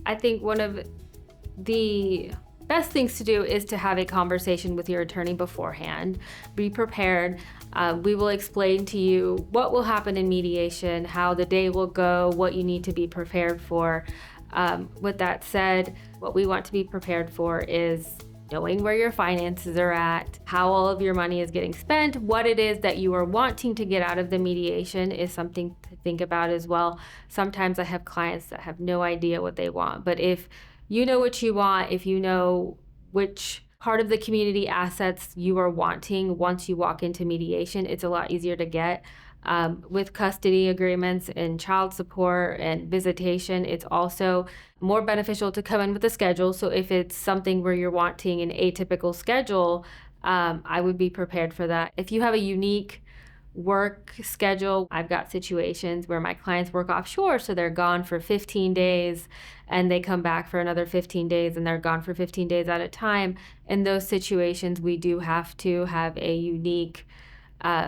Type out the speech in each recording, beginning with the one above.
I think one of the best things to do is to have a conversation with your attorney beforehand. Be prepared. We will explain to you what will happen in mediation, how the day will go, what you need to be prepared for. With that said, what we want to be prepared for is knowing where your finances are at, how all of your money is getting spent, what it is that you are wanting to get out of the mediation is something to think about as well. Sometimes I have clients that have no idea what they want, but if you know what you want, if you know which part of the community assets you are wanting once you walk into mediation, it's a lot easier to get. With custody agreements and child support and visitation, it's also more beneficial to come in with a schedule. So if it's something where you're wanting an atypical schedule, I would be prepared for that. If you have a unique work schedule, I've got situations where my clients work offshore, so they're gone for 15 days and they come back for another 15 days and they're gone for 15 days at a time. In those situations, we do have to have a unique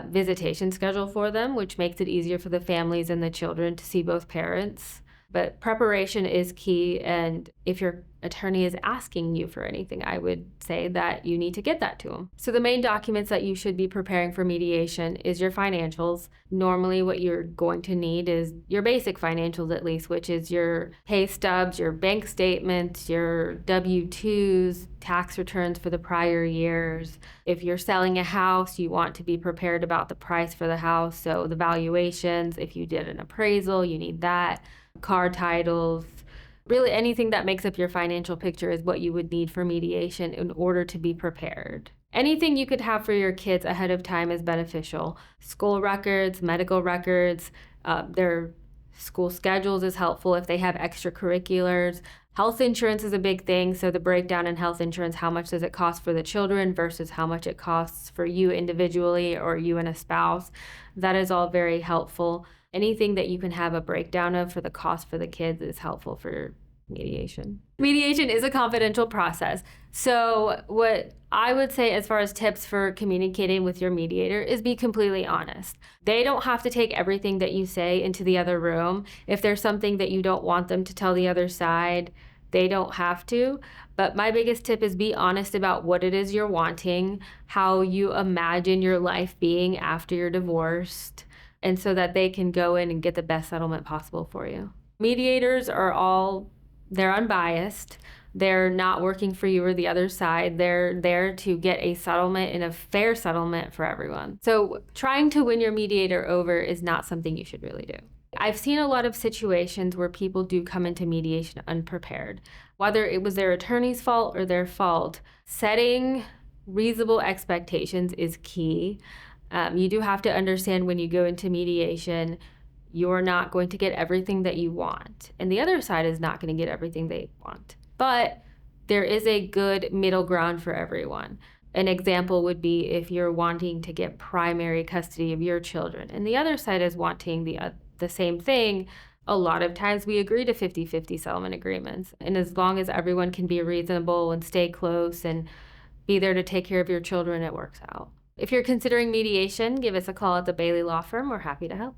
visitation schedule for them, which makes it easier for the families and the children to see both parents. But preparation is key, and if your attorney is asking you for anything, I would say that you need to get that to them. So the main documents that you should be preparing for mediation is your financials. Normally what you're going to need is your basic financials at least, which is your pay stubs, your bank statements, your W-2s, tax returns for the prior years. If you're selling a house, you want to be prepared about the price for the house, so the valuations. If you did an appraisal, you need that. Car titles, really anything that makes up your financial picture is what you would need for mediation in order to be prepared. Anything you could have for your kids ahead of time is beneficial. School records, medical records, their school schedules is helpful if they have extracurriculars. Health insurance is a big thing, so the breakdown in health insurance, how much does it cost for the children versus how much it costs for you individually or you and a spouse, that is all very helpful. Anything that you can have a breakdown of for the cost for the kids is helpful for mediation. Mediation is a confidential process. So what I would say as far as tips for communicating with your mediator is be completely honest. They don't have to take everything that you say into the other room. If there's something that you don't want them to tell the other side, they don't have to. But my biggest tip is be honest about what it is you're wanting, how you imagine your life being after you're divorced, and so that they can go in and get the best settlement possible for you. Mediators they're unbiased. They're not working for you or the other side. They're there to get a settlement and a fair settlement for everyone. So trying to win your mediator over is not something you should really do. I've seen a lot of situations where people do come into mediation unprepared. Whether it was their attorney's fault or their fault, setting reasonable expectations is key. You do have to understand when you go into mediation, you're not going to get everything that you want, and the other side is not going to get everything they want. But there is a good middle ground for everyone. An example would be if you're wanting to get primary custody of your children, and the other side is wanting the same thing. A lot of times we agree to 50-50 settlement agreements, and as long as everyone can be reasonable and stay close and be there to take care of your children, it works out. If you're considering mediation, give us a call at the Bayley Law Firm. We're happy to help.